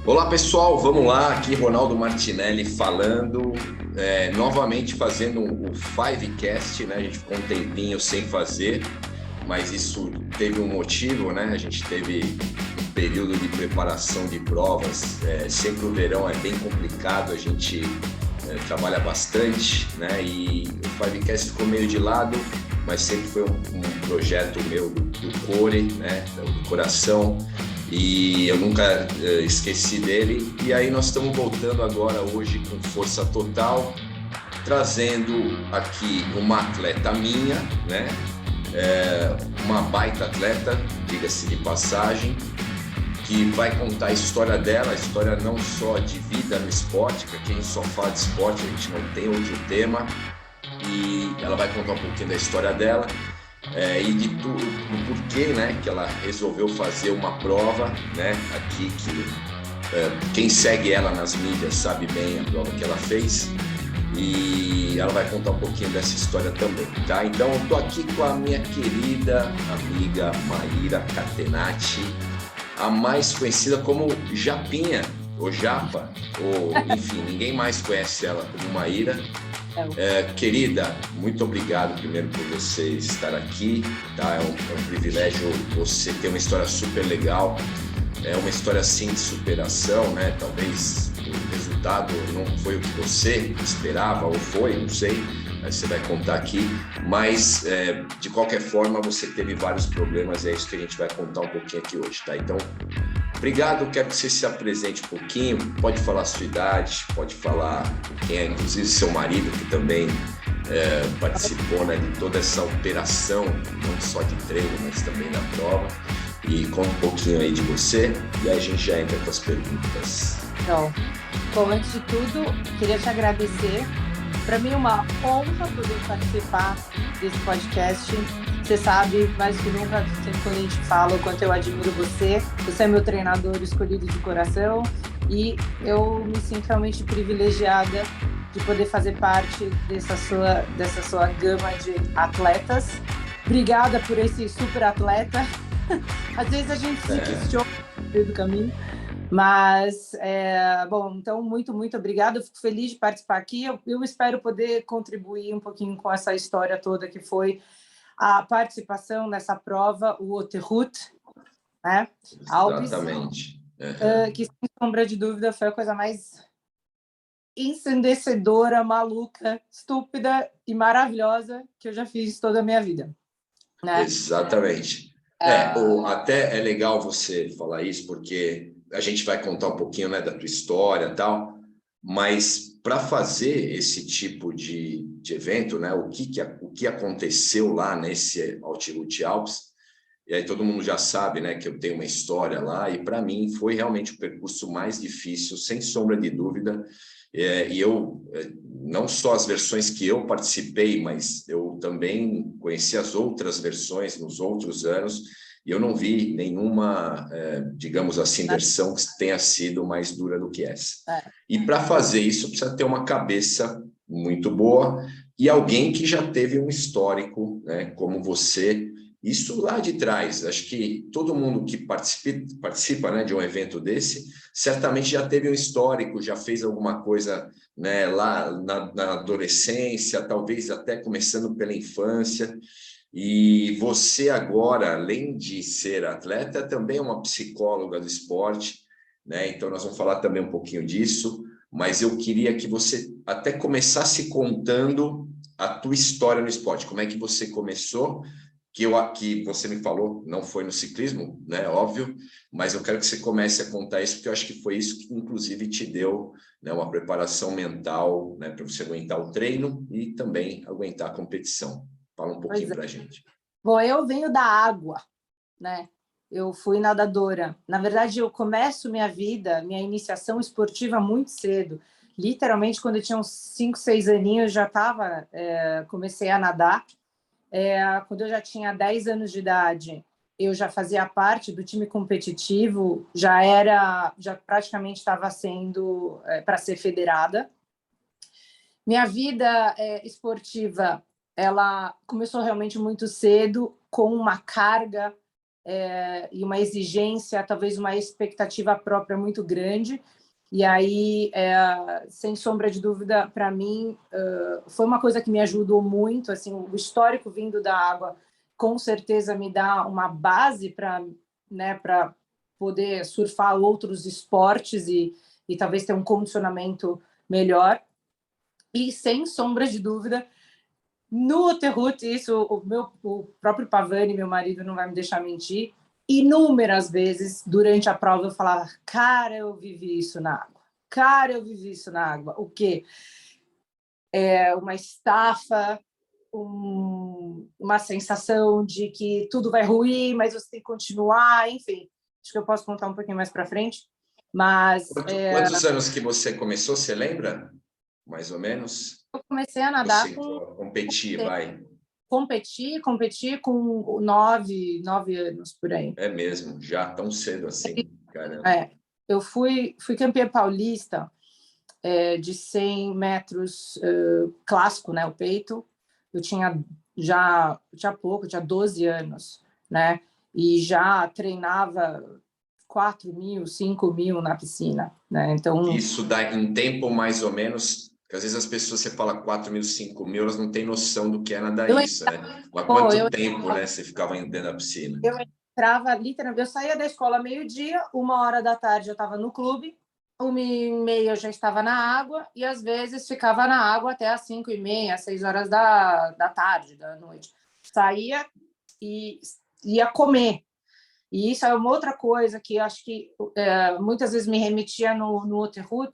Olá pessoal, vamos lá, aqui Ronaldo Martinelli falando, novamente fazendo o Fivecast, né? A gente ficou um tempinho sem fazer, mas isso teve um motivo, né? A gente teve um período de preparação de provas, sempre o verão é bem complicado, a gente trabalha bastante, né? E o Fivecast ficou meio de lado, mas sempre foi um projeto meu do Core, né? Do coração. E eu nunca esqueci dele. E aí nós estamos voltando agora hoje com força total, trazendo aqui uma atleta minha, né? Uma baita atleta, diga-se de passagem, que vai contar a história dela, a história não só de vida no esporte, porque quem só fala de esporte, a gente não tem outro tema, e ela vai contar um pouquinho da história dela e de tudo, do porquê, né, que ela resolveu fazer uma prova, né, aqui que quem segue ela nas mídias sabe bem a prova que ela fez. E ela vai contar um pouquinho dessa história também, tá? Então, eu tô aqui com a minha querida amiga Maíra Catenati, a mais conhecida como Japinha, ou Japa, ou enfim, ninguém mais conhece ela como Maíra. Querida, muito obrigado primeiro por você estar aqui, tá? É um privilégio você ter uma história super legal, é uma história sim de superação, né? Talvez o resultado não foi o que você esperava, ou foi, não sei, aí você vai contar aqui, mas de qualquer forma você teve vários problemas e é isso que a gente vai contar um pouquinho aqui hoje, tá? Então, obrigado, quero que você se apresente um pouquinho, pode falar a sua idade, pode falar quem é, inclusive seu marido, que também participou, né, de toda essa operação, não só de treino, mas também da prova. E conta um pouquinho aí de você, e aí a gente já entra com as perguntas. Então, bom, antes de tudo, queria te agradecer. Para mim é uma honra poder participar desse podcast. Você sabe, mais que nunca, sempre quando a gente fala o quanto eu admiro você. Você é meu treinador escolhido de coração e eu me sinto realmente privilegiada de poder fazer parte dessa sua gama de atletas. Obrigada por esse super atleta. Às vezes a gente se questiona no meio do caminho. Mas, bom, então, muito obrigada. Eu fico feliz de participar aqui. Eu espero poder contribuir um pouquinho com essa história toda que foi a participação nessa prova, o Haute-Route, né? Alpes, Exatamente. que, sem sombra de dúvida, foi a coisa mais ensandecedora, maluca, estúpida e maravilhosa que eu já fiz toda a minha vida, né? Exatamente. Até é legal você falar isso, porque a gente vai contar um pouquinho, né, da tua história e tal, mas para fazer esse tipo de evento, né, o que aconteceu lá nesse Altiruti Alpes, e aí todo mundo já sabe, né, que eu tenho uma história lá, e para mim foi realmente o percurso mais difícil, sem sombra de dúvida. E eu, não só as versões que eu participei, mas eu também conheci as outras versões nos outros anos, e eu não vi nenhuma, digamos assim, versão que tenha sido mais dura do que essa. E para fazer isso, precisa ter uma cabeça muito boa e alguém que já teve um histórico, né, como você. Isso lá de trás, acho que todo mundo que participa, né, de um evento desse, certamente já teve um histórico, já fez alguma coisa, né, lá na adolescência, talvez até começando pela infância. E você agora, além de ser atleta, também é uma psicóloga do esporte, né? Então nós vamos falar também um pouquinho disso, mas eu queria que você até começasse contando a tua história no esporte, como é que você começou, que você me falou, não foi no ciclismo, né? Óbvio, mas eu quero que você comece a contar isso, porque eu acho que foi isso que, inclusive, te deu, né, uma preparação mental, né, para você aguentar o treino e também aguentar a competição. Fala um pouquinho para a gente. Bom, eu venho da água, né? Eu fui nadadora. Na verdade, eu começo minha vida, minha iniciação esportiva muito cedo. Literalmente, quando eu tinha uns 5, 6 aninhos, já comecei a nadar. Quando eu já tinha 10 anos de idade, eu já fazia parte do time competitivo, já praticamente estava sendo para ser federada. Minha vida esportiva, ela começou realmente muito cedo, com uma carga e uma exigência, talvez uma expectativa própria muito grande. E aí, sem sombra de dúvida, para mim, foi uma coisa que me ajudou muito. Assim, o histórico vindo da água, com certeza, me dá uma base para, né, para poder surfar outros esportes e talvez ter um condicionamento melhor. E, sem sombra de dúvida, no Terrut, isso o próprio Pavani, meu marido, não vai me deixar mentir, inúmeras vezes durante a prova eu falava, cara, eu vivi isso na água. Cara, eu vivi isso na água. O quê? Uma estafa, uma sensação de que tudo vai ruir, mas você tem que continuar, enfim. Acho que eu posso contar um pouquinho mais para frente. Mas quantos anos que você começou, você lembra? Mais ou menos? eu comecei a nadar você competir, vai. Competi com 9 anos, por aí. É mesmo, já tão cedo assim, caramba. Eu fui campeã paulista de 100 metros clássico, né, o peito. Eu tinha pouco, tinha 12 anos, né? E já treinava 4.000, 5.000 na piscina, né? Então isso dá em tempo mais ou menos, porque às vezes as pessoas, você fala 4.000, 5.000, elas não têm noção do que é nadar isso, né? Mas quanto tempo, né, você ficava dentro da piscina? Eu entrava literalmente, eu saía da escola meio-dia, 1h eu estava no clube, 1h30 eu já estava na água e às vezes ficava na água até às 5h30, 6h da tarde, da noite. Saía e ia comer. E isso é uma outra coisa que acho que muitas vezes me remetia no Terrut,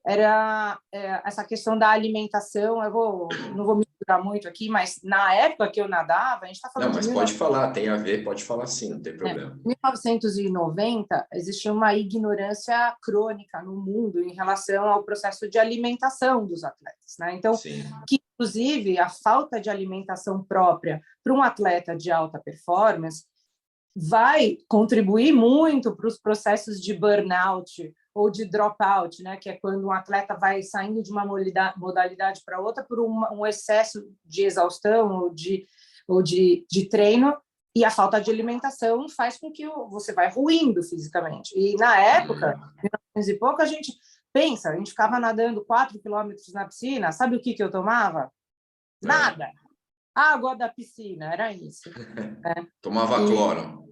era essa questão da alimentação. Não vou misturar muito aqui, mas na época que eu nadava, a gente está falando não, mas de pode falar, tem a ver, pode falar sim, não tem problema. Em 1990, existia uma ignorância crônica no mundo em relação ao processo de alimentação dos atletas, né? Então, que inclusive a falta de alimentação própria para um atleta de alta performance vai contribuir muito para os processos de burnout ou de dropout, né? Que é quando um atleta vai saindo de uma modalidade para outra por um excesso de exaustão ou de treino, e a falta de alimentação faz com que você vai ruindo fisicamente. E na época, 1900 e pouco, a gente ficava nadando 4 quilômetros na piscina, sabe o que eu tomava? Nada. Água da piscina, era isso. Tomava cloro.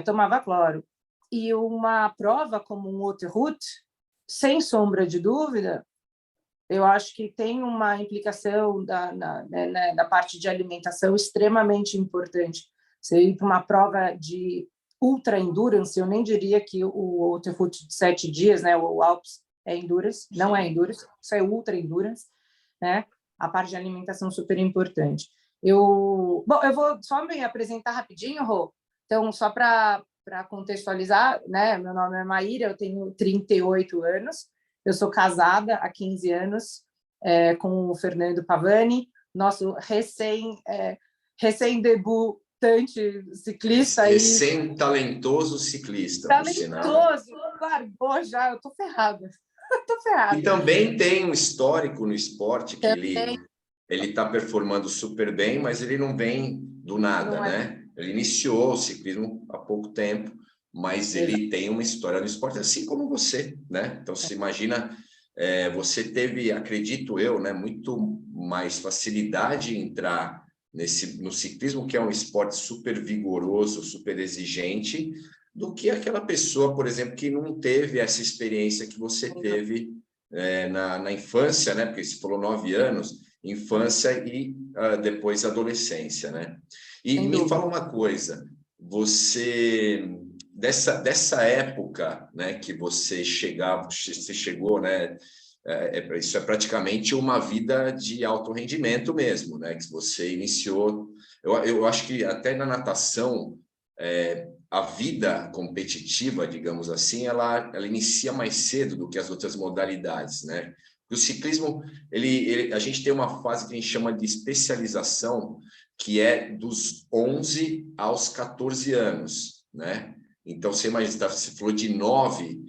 Tomava cloro. E uma prova como um Terrut, sem sombra de dúvida, eu acho que tem uma implicação da parte de alimentação extremamente importante. Você ir para uma prova de ultra endurance, eu nem diria que o Terrut de 7 dias, né, o Alps é endurance, não é endurance, isso é ultra endurance, né? A parte de alimentação super importante. Eu vou só me apresentar rapidinho, Rô. Então, só para contextualizar, né? Meu nome é Maíra, eu tenho 38 anos, eu sou casada há 15 anos com o Fernando Pavani, nosso recém-debutante ciclista. Recém-talentoso ciclista, por sinal. Talentoso, largou já, eu tô ferrada. E também tem um histórico no esporte que ele está performando super bem, mas ele não vem do nada, né? Ele iniciou o ciclismo há pouco tempo, mas ele tem uma história no esporte, assim como você, né? Então, se imagina, você teve, acredito eu, né, muito mais facilidade em entrar no ciclismo, que é um esporte super vigoroso, super exigente, do que aquela pessoa, por exemplo, que não teve essa experiência que você teve na infância, né? Porque você falou 9 anos, infância e depois adolescência, né? E me fala uma coisa, você dessa época, né, que você chegou, né? Isso é praticamente uma vida de alto rendimento mesmo, né? Que você iniciou. Eu acho que até na natação a vida competitiva, digamos assim, ela inicia mais cedo do que as outras modalidades, né? O ciclismo, a gente tem uma fase que a gente chama de especialização, que é dos 11 aos 14 anos, né? Então, você imagina, você falou de 9,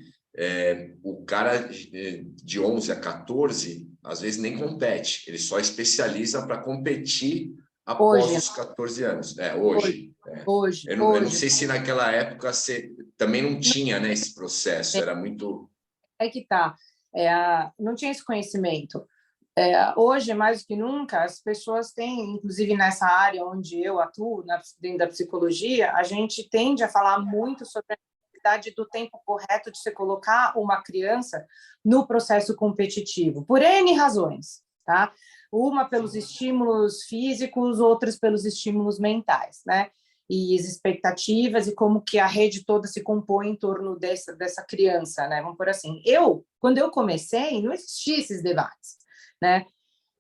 o cara de 11 a 14, às vezes nem compete, ele só especializa para competir após os 14 anos. Hoje. Hoje, Eu não hoje. sei se naquela época você também não tinha, né, esse processo, era muito... É que tá. Não tinha esse conhecimento. Hoje, mais do que nunca, as pessoas têm, inclusive nessa área onde eu atuo, dentro da psicologia, a gente tende a falar muito sobre a necessidade do tempo correto de se colocar uma criança no processo competitivo, por N razões, tá? Uma pelos estímulos físicos, outras pelos estímulos mentais, né? E as expectativas e como que a rede toda se compõe em torno dessa criança, né? Vamos por assim. Quando eu comecei, não existia esses debates, né?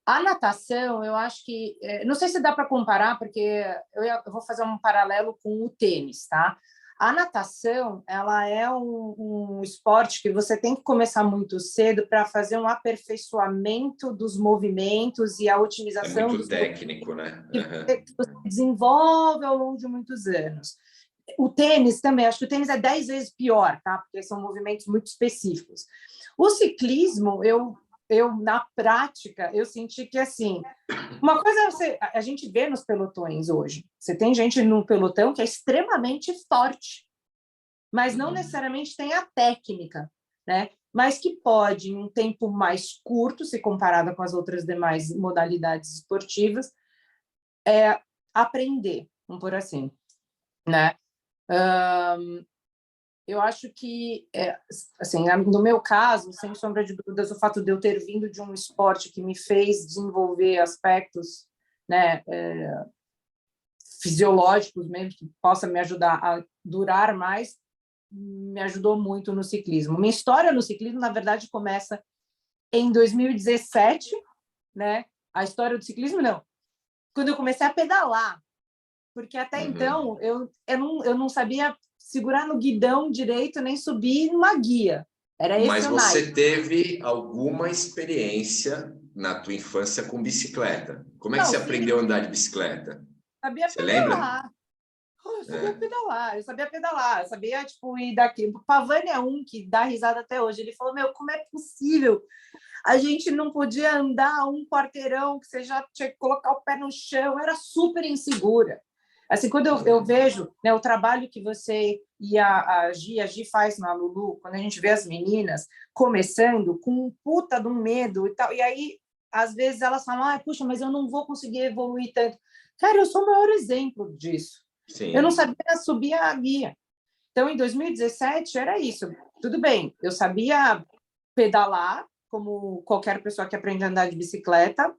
A natação, eu acho que... Não sei se dá para comparar, porque eu vou fazer um paralelo com o tênis, tá? A natação, ela é um esporte que você tem que começar muito cedo para fazer um aperfeiçoamento dos movimentos e a É otimização muito dos técnico, né? que você desenvolve ao longo de muitos anos. O tênis também, acho que o tênis é 10 vezes pior, tá? Porque são movimentos muito específicos. O ciclismo, na prática, eu senti que, assim, uma coisa a gente vê nos pelotões hoje. Você tem gente no pelotão que é extremamente forte, mas não necessariamente tem a técnica, né? Mas que pode, em um tempo mais curto, se comparado com as outras demais modalidades esportivas, aprender, vamos por assim, né? Eu acho que, assim, no meu caso, sem sombra de dúvidas, o fato de eu ter vindo de um esporte que me fez desenvolver aspectos, né, fisiológicos mesmo, que possa me ajudar a durar mais, me ajudou muito no ciclismo. Minha história no ciclismo, na verdade, começa em 2017, né? A história do ciclismo, não. Quando eu comecei a pedalar, porque até então eu não sabia segurar no guidão direito nem subir numa guia. Era esse Mas o naipe. você teve alguma experiência na tua infância com bicicleta? Como é que Não, você sim, aprendeu a andar de bicicleta? sabia Você lembra? pedalar. Eu sabia, tipo, ir daqui. O Pavani é um que dá risada até hoje. Ele falou, meu, como é possível? A gente não podia andar um quarteirão, que você já tinha que colocar o pé no chão, era super insegura. Assim, quando eu vejo, né, o trabalho que você e a Gi faz na Lulu, quando a gente vê as meninas começando com um puta de um medo e tal, e aí, às vezes, elas falam, ah, puxa, mas eu não vou conseguir evoluir tanto. Cara, eu sou o maior exemplo disso. Eu não Sim. sabia subir a guia. Então, em 2017, era isso. Tudo bem, eu sabia pedalar, como qualquer pessoa que aprende a andar de bicicleta.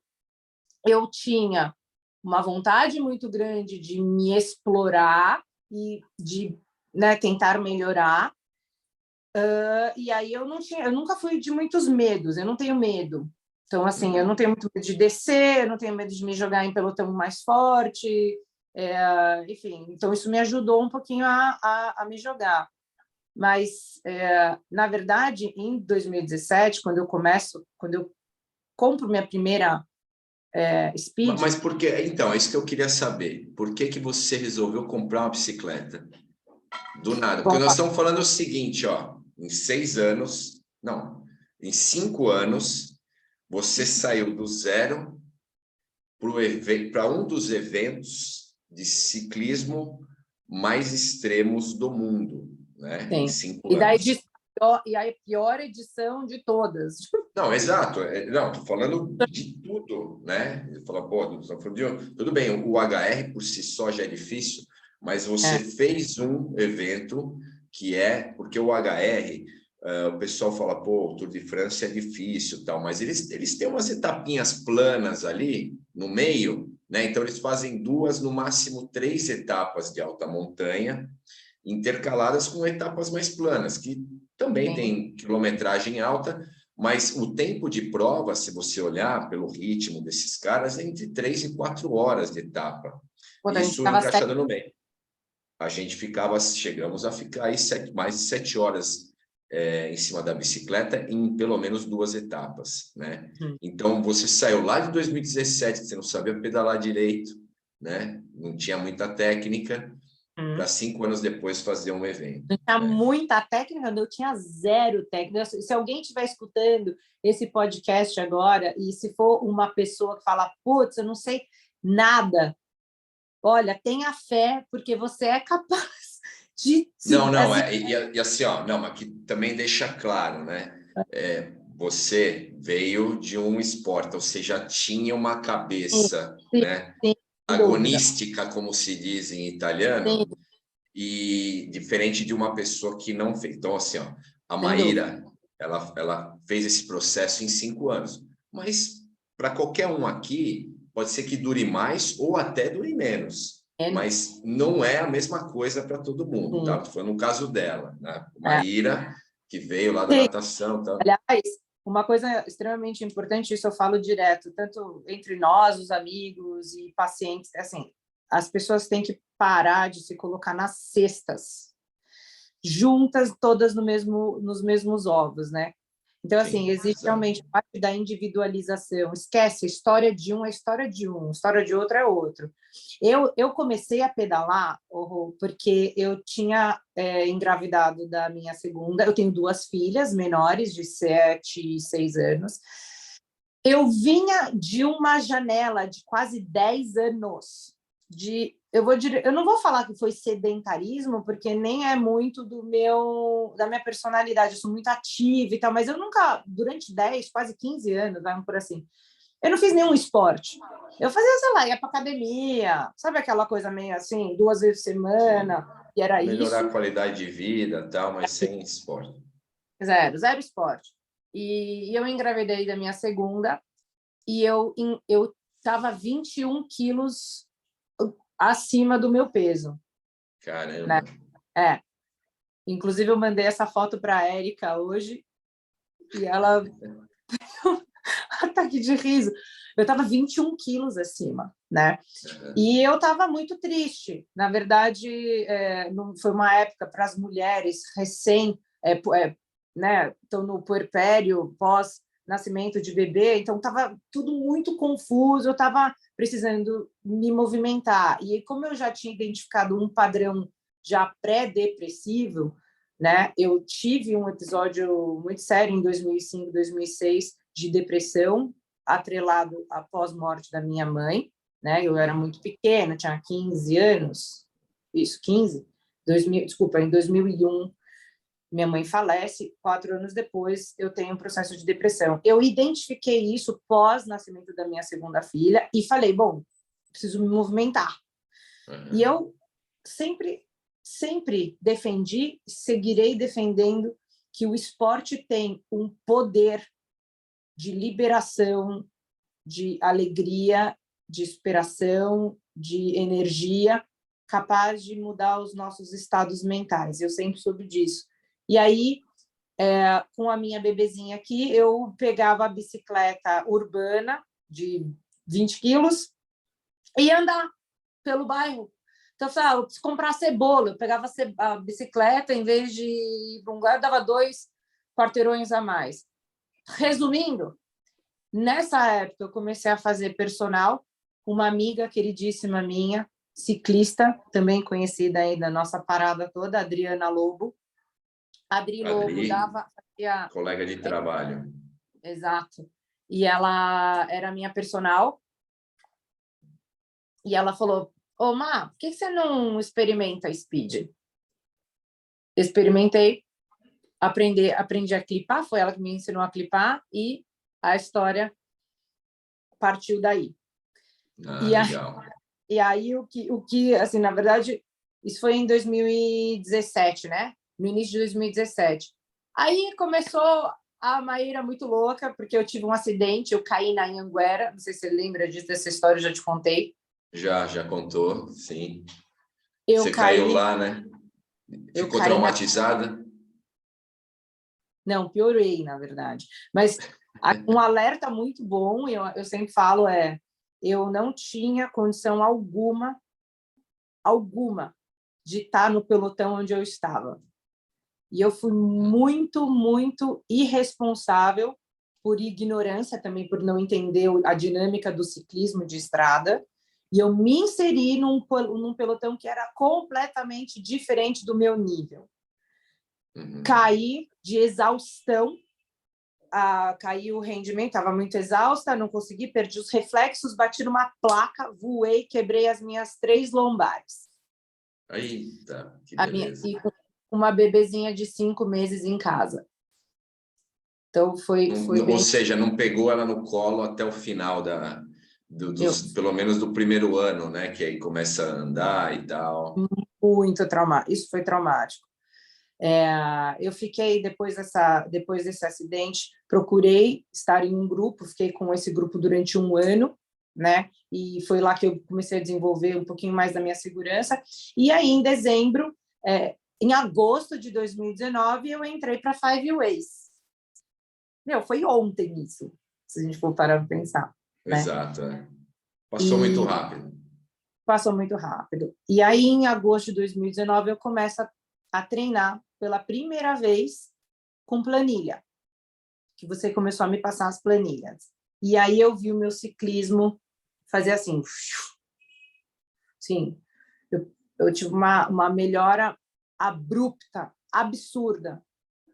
Eu tinha uma vontade muito grande de me explorar e de, né, tentar melhorar. E aí eu nunca fui de muitos medos, eu não tenho medo. Então, assim, eu não tenho muito medo de descer, eu não tenho medo de me jogar em pelotão mais forte, enfim, então isso me ajudou um pouquinho a me jogar. Mas, na verdade, em 2017, quando eu compro minha primeira Speed, Mas por que? Então, é isso que eu queria saber. Por que que você resolveu comprar uma bicicleta? Do nada. Porque bom, nós estamos falando o seguinte, ó, em 6 anos, não, em 5 anos, você saiu do zero para um dos eventos de ciclismo mais extremos do mundo, né? Em sim. cinco E da anos. edição, e a pior edição de todas. Não, exato. Não, estou falando de tudo, né? Ele fala, pô, tudo bem, o HR por si só já é difícil, mas você É, fez um evento que é, porque o HR, o pessoal fala, pô, o Tour de França é difícil, tal, mas eles têm umas etapinhas planas ali no meio, né? Então eles fazem 2, no máximo 3 etapas de alta montanha, intercaladas com etapas mais planas, que também sim. tem quilometragem alta, mas o tempo de prova, se você olhar pelo ritmo desses caras, é entre 3 e 4 horas de etapa. Quando a gente Isso ficava sete, encaixado no meio. A gente chegamos a ficar aí mais de 7 horas em cima da bicicleta em pelo menos 2 etapas, né? Então, você saiu lá de 2017, que você não sabia pedalar direito, né? Não tinha muita técnica, para 5 anos depois fazer um evento. não tinha Né? muita técnica, eu tinha zero técnica. Se alguém estiver escutando esse podcast agora, e se for uma pessoa que fala, putz, eu não sei nada, olha, tenha fé, porque você é capaz de... Não, não, assim, e assim, ó, não, mas que também deixa claro, né? Você veio de um esporte, você já tinha uma sim, cabeça, sim, né, sim, sem dúvida. agonística, como se diz em italiano, Sim, e diferente de uma pessoa que não fez. Então, assim, ó, a sem dúvida. Maíra, ela fez esse processo em 5 anos, mas para qualquer um aqui, pode ser que dure mais ou até dure menos, Menos. mas não é a mesma coisa para todo mundo, Sim. tá? Foi no caso dela, né? É. Maíra, que veio lá da Sim. natação, tá? Aliás, uma coisa extremamente importante, isso eu falo direto, tanto entre nós, os amigos e pacientes, assim, as pessoas têm que parar de se colocar nas cestas, juntas, todas nos mesmos ovos, né? Então, assim, Sim, existe exato. realmente a parte da individualização. Esquece, a história de um é história de um, a história de outro é outro. Eu comecei a pedalar, porque eu tinha engravidado da minha segunda. Eu tenho 2 filhas menores, de 7 e 6 anos. Eu vinha de uma janela de quase 10 anos eu não vou falar que foi sedentarismo, porque nem é muito da minha personalidade, eu sou muito ativa e tal, mas eu nunca, durante 10, quase 15 anos, vamos por assim, eu não fiz nenhum esporte. Eu fazia, sei lá, ia para academia, sabe aquela coisa meio assim, 2 vezes por semana, Sim. e era Melhorar a isso. qualidade de vida, tal, mas sem esporte. Zero esporte. E eu engravidei da minha segunda, e eu estava 21 quilos acima do meu peso, né? Caramba. É. Inclusive, eu mandei essa foto para a Érica hoje e ela ataque de riso. Eu estava 21 quilos acima, né? E eu estava muito triste. Na verdade, não, foi uma época para as mulheres né? Estão no puerpério, pós-nascimento de bebê, então estava tudo muito confuso, eu estava precisando me movimentar. E como eu já tinha identificado um padrão já pré-depressivo, né? Eu tive um episódio muito sério em 2005, 2006 de depressão, atrelado à pós-morte da minha mãe, né? Eu era muito pequena, tinha 15 anos, isso, 15, 2000, desculpa, em 2001, minha mãe falece, 4 anos depois eu tenho um processo de depressão. Eu identifiquei isso pós-nascimento da minha segunda filha e falei, bom, preciso me movimentar. E eu sempre defendi, seguirei defendendo que o esporte tem um poder de liberação, de alegria, de inspiração, de energia, capaz de mudar os nossos estados mentais. Eu sempre soube disso. E aí, com a minha bebezinha aqui, eu pegava a bicicleta urbana de 20 quilos e ia andar pelo bairro. Então, eu falei, eu preciso comprar cebola. Eu pegava a bicicleta, em vez de ir para um lugar, eu dava 2 quarteirões a mais. Resumindo, nessa época, eu comecei a fazer personal. Uma amiga queridíssima minha, ciclista, também conhecida aí da nossa parada toda, Adriana Lobo. A Adri Lobo Adri, fazia... colega de trabalho. Exato. E ela era minha personal. E ela falou, ô, Má, por que você não experimenta speed? Experimentei, aprendi a clipar, foi ela que me ensinou a clipar e a história partiu daí. Ah, E aí, legal. o que, assim, na verdade, isso foi em 2017, né? No início de 2017. Aí começou a Maíra muito louca, porque eu tive um acidente, eu caí na Anhanguera, não sei se você lembra disso, dessa história, eu já te contei. Já contou, sim. Eu Você caiu caí, lá, né? eu Ficou caí na... traumatizada? Não, piorei, na verdade. Mas um alerta muito bom, eu sempre falo, eu não tinha condição alguma, de estar no pelotão onde eu estava. E eu fui muito, muito irresponsável por ignorância, também por não entender a dinâmica do ciclismo de estrada. E eu me inseri num pelotão que era completamente diferente do meu nível. Uhum. Caí de exaustão, caiu o rendimento, estava muito exausta, não consegui, perdi os reflexos, bati numa placa, voei, quebrei as minhas 3 lombares. Eita, que beleza. E com uma bebezinha de 5 meses em casa. Então, foi bem... Ou seja, não pegou ela no colo até o final pelo menos do primeiro ano, né? Que aí começa a andar e tal. Muito traumático. Isso foi traumático. Eu fiquei, depois desse acidente, procurei estar em um grupo, fiquei com esse grupo durante 1 ano, né? E foi lá que eu comecei a desenvolver um pouquinho mais da minha segurança. E aí, em dezembro, em agosto de 2019, eu entrei para 5 Ways. Foi ontem isso, se a gente for parar para pensar. Exato. Né? Passou muito rápido. Passou muito rápido. E aí, em agosto de 2019, eu começo a treinar pela primeira vez com planilha, que você começou a me passar as planilhas. E aí eu vi o meu ciclismo fazer assim. Sim, eu tive uma melhora abrupta, absurda,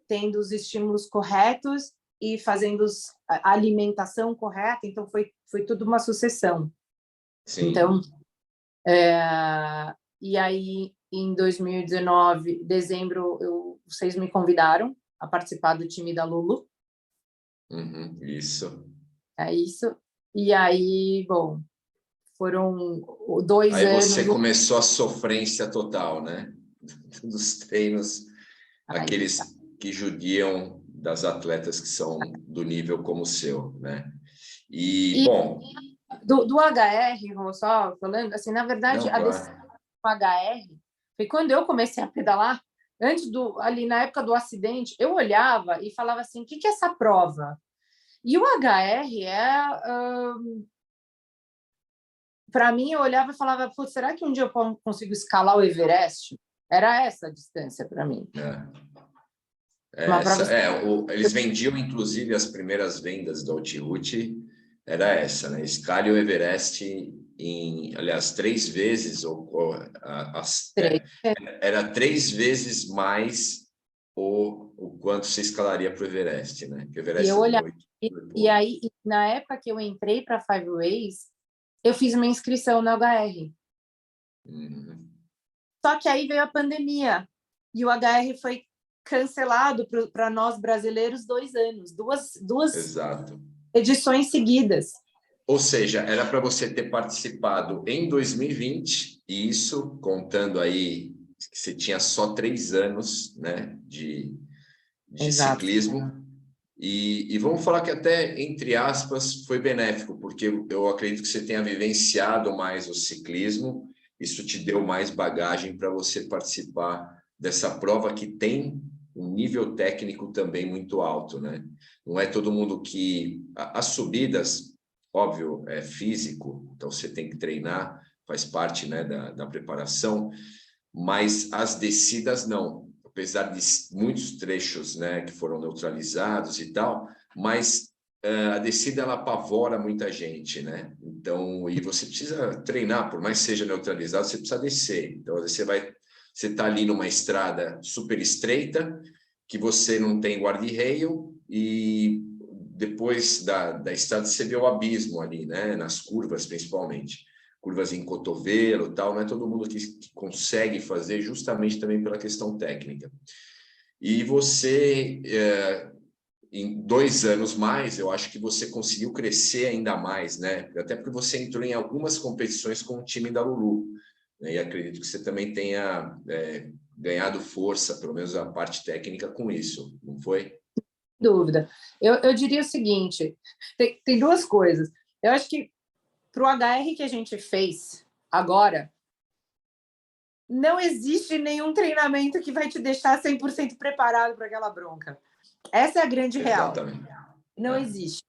tendo os estímulos corretos e fazendo a alimentação correta. Então, foi tudo uma sucessão. Sim. Então, e aí, em 2019, dezembro, vocês me convidaram a participar do time da Lulu. Isso. É isso. E aí, bom, foram 2 anos... Aí você começou a sofrência total, né? Dos treinos, aqueles que judiam das atletas que são do nível como o seu, né? Bom... Do HR, só falando, assim, na verdade, a decisão do HR foi quando eu comecei a pedalar, ali na época do acidente, eu olhava e falava assim, o que é essa prova? E o HR para mim, eu olhava e falava, será que um dia eu consigo escalar o Everest? Era essa a distância para mim. Eles vendiam, inclusive, as primeiras vendas do Altiroute, era essa, né? Escale o Everest aliás, 3 vezes, era 3 vezes mais o quanto você escalaria para o Everest, né? Porque o Everest e eu olhava, e aí, na época que eu entrei para 5 Ways, eu fiz uma inscrição na HR. Só que aí veio a pandemia, e o HR foi cancelado para nós brasileiros 2 anos, duas Exato. edições seguidas. Ou seja, era para você ter participado em 2020, e isso contando aí que você tinha só 3 anos, né, de ciclismo. E vamos falar que até, entre aspas, foi benéfico, porque eu acredito que você tenha vivenciado mais o ciclismo, isso te deu mais bagagem para você participar dessa prova que tem um nível técnico também muito alto, né? Não é todo mundo que... As subidas, óbvio, é físico, então você tem que treinar, faz parte, né, da preparação, mas as descidas não, apesar de muitos trechos, né, que foram neutralizados e tal, mas a descida ela apavora muita gente, né? Então, e você precisa treinar, por mais que seja neutralizado, você precisa descer. Então, você está ali numa estrada super estreita, que você não tem guarda-reio, e depois da estrada você vê o abismo ali, né? Nas curvas, principalmente. Curvas em cotovelo e tal, não é todo mundo que consegue fazer, justamente também pela questão técnica. E você, em 2 anos mais, eu acho que você conseguiu crescer ainda mais, né? Até porque você entrou em algumas competições com o time da Lulu, né? E acredito que você também tenha ganhado força, pelo menos a parte técnica, com isso, não foi? Sem dúvida. Eu diria o seguinte, tem 2 coisas. Eu acho que para o HR que a gente fez agora, não existe nenhum treinamento que vai te deixar 100% preparado para aquela bronca. Essa é a grande real. Exatamente. Não existe.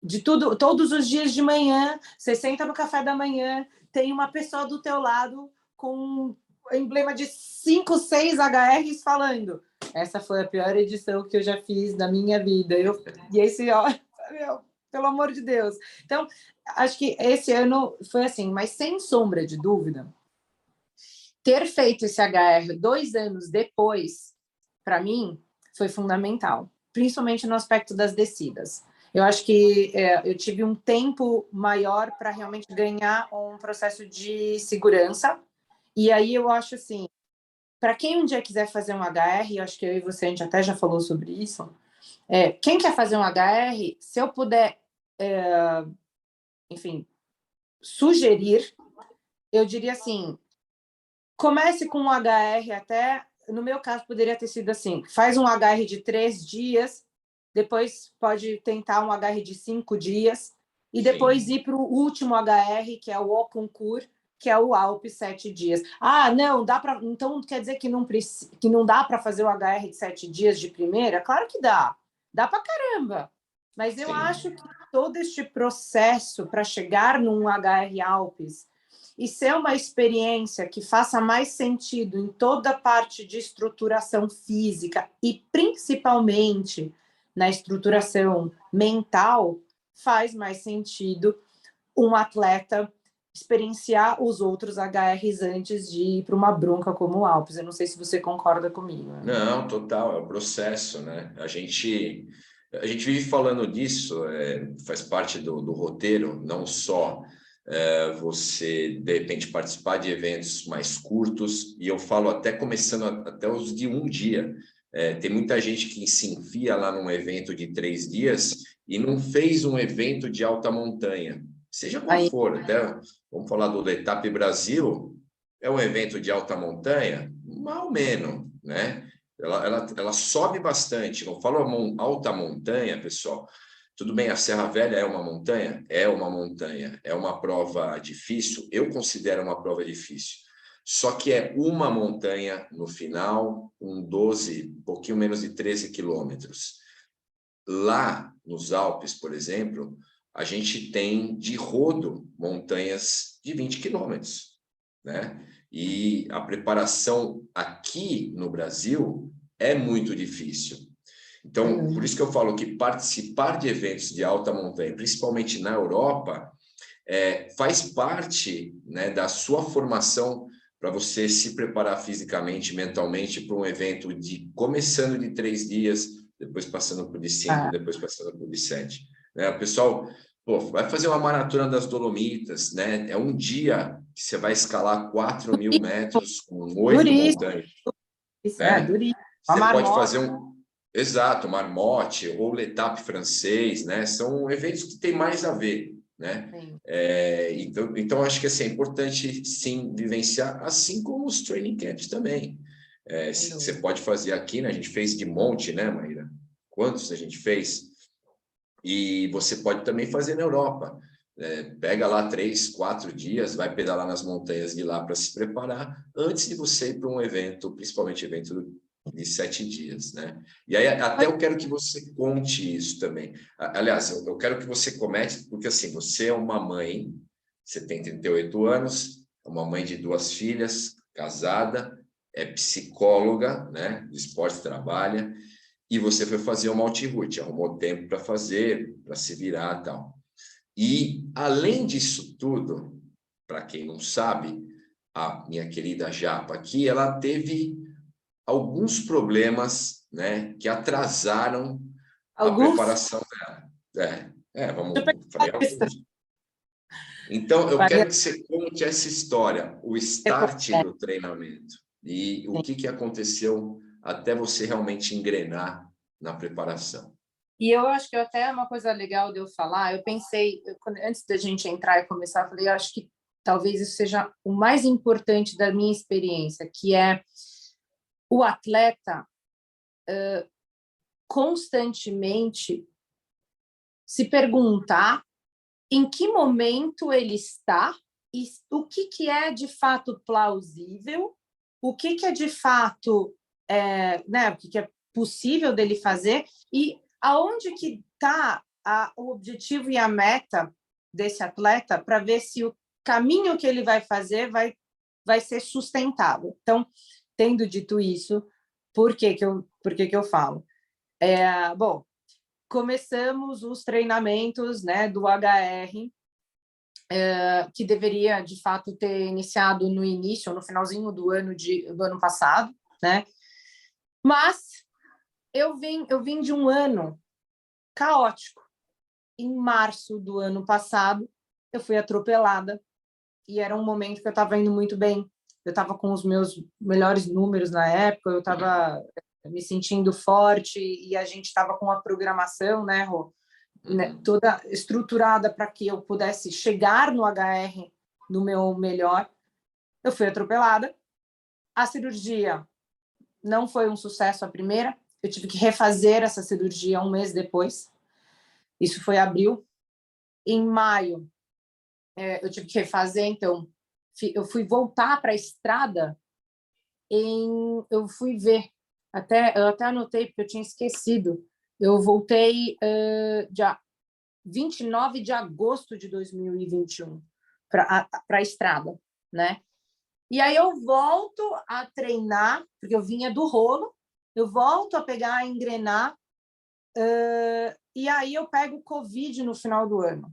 De tudo, todos os dias de manhã, você senta no café da manhã, tem uma pessoa do teu lado com um emblema de 5, 6 HRs falando, essa foi a pior edição que eu já fiz na minha vida. E esse, pelo amor de Deus. Então, acho que esse ano foi assim, mas sem sombra de dúvida, ter feito esse HR 2 anos depois, para mim, foi fundamental. principalmente no aspecto das descidas. Eu acho que eu tive um tempo maior para realmente ganhar um processo de segurança. E aí eu acho assim, para quem um dia quiser fazer um HR, eu acho que eu e você, a gente até já falou sobre isso, quem quer fazer um HR, se eu puder, enfim, sugerir, eu diria assim, comece com um HR até, no meu caso, poderia ter sido assim, faz um HR de 3 dias, depois pode tentar um HR de 5 dias, e depois ir para o último HR, que é o Oconcours, que é o Alp 7 dias. Ah, não, dá para. Então quer dizer que não dá para fazer o HR de 7 dias de primeira? Claro que dá. Dá para caramba. Mas eu acho que todo este processo para chegar num HR Alpes e ser uma experiência que faça mais sentido em toda a parte de estruturação física e principalmente na estruturação mental, faz mais sentido um atleta experienciar os outros HRs antes de ir para uma bronca como o Alpes. Eu não sei se você concorda comigo. Não, total, é o processo, né? A gente vive falando disso, faz parte do roteiro, não só você, de repente, participar de eventos mais curtos, e eu falo até começando até os de um dia. Tem muita gente que se enfia lá num evento de 3 dias e não fez um evento de alta montanha, seja qual for. Até, vamos falar do Letap Brasil, é um evento de alta montanha, mal menos, né? Ela sobe bastante, não falo alta montanha, pessoal. Tudo bem, a Serra Velha é uma montanha? É uma montanha, é uma prova difícil, eu considero uma prova difícil. Só que é uma montanha no final, um 12, um pouquinho menos de 13 quilômetros. Lá nos Alpes, por exemplo, a gente tem de rodo montanhas de 20 quilômetros, né? E a preparação aqui no Brasil é muito difícil. Então, por isso que eu falo que participar de eventos de alta montanha, principalmente na Europa, faz parte, né, da sua formação para você se preparar fisicamente, mentalmente para um evento começando de 3 dias, depois passando por de 5, depois passando por de 7. O pessoal, vai fazer uma maratona das Dolomitas, né? É um dia que você vai escalar 4.000 metros com 8 montanhas. Isso, né? Duríssimo. Você pode fazer exato, marmote ou l'Étape francês, né? São eventos que têm mais a ver, né? Então acho que assim, é importante sim vivenciar, assim como os training camps também. Você pode fazer aqui, né? A gente fez de monte, né, Maíra? Quantos a gente fez? E você pode também fazer na Europa. Pega lá 3, 4 dias, vai pedalar nas montanhas de lá para se preparar antes de você ir para um evento, principalmente evento de 7 dias, né? E aí até eu quero que você conte isso também. Aliás, eu quero que você comece, porque assim, você é uma mãe, você tem 38 anos, é uma mãe de 2 filhas, casada, é psicóloga, né? De esporte trabalha, e você foi fazer uma multi-route, arrumou tempo para fazer, para se virar e tal. E, além disso tudo, para quem não sabe, a minha querida Japa aqui, ela teve alguns problemas, né, que atrasaram a preparação dela. Vamos falar alguns. Então, eu quero que você conte essa história, o start do treinamento e o que aconteceu até você realmente engrenar na preparação. E eu acho que até uma coisa legal de eu falar, eu pensei, antes da gente entrar e começar, eu falei, eu acho que talvez isso seja o mais importante da minha experiência, que é o atleta constantemente se perguntar em que momento ele está e o que é de fato plausível, o que é de fato né, o que é possível dele fazer e aonde que está o objetivo e a meta desse atleta para ver se o caminho que ele vai fazer vai ser sustentável. Então, tendo dito isso, por que eu falo? Bom, começamos os treinamentos, né, do HR, que deveria, de fato, ter iniciado no início, no finalzinho do ano passado, né? Mas eu vim de um ano caótico. Em março do ano passado, eu fui atropelada e era um momento que eu estava indo muito bem. Eu estava com os meus melhores números na época, eu estava me sentindo forte e a gente estava com a programação, né, Rô, né, toda estruturada para que eu pudesse chegar no HR no meu melhor. Eu fui atropelada. A cirurgia não foi um sucesso a primeira. Eu tive que refazer essa cirurgia um mês depois. Isso foi abril. Em maio, eu tive que refazer, então eu fui voltar para a estrada eu fui ver, eu até anotei porque eu tinha esquecido. Eu voltei dia 29 de agosto de 2021 para a estrada, né? E aí eu volto a treinar, porque eu vinha do rolo, eu volto a pegar, a engrenar, e aí eu pego Covid no final do ano.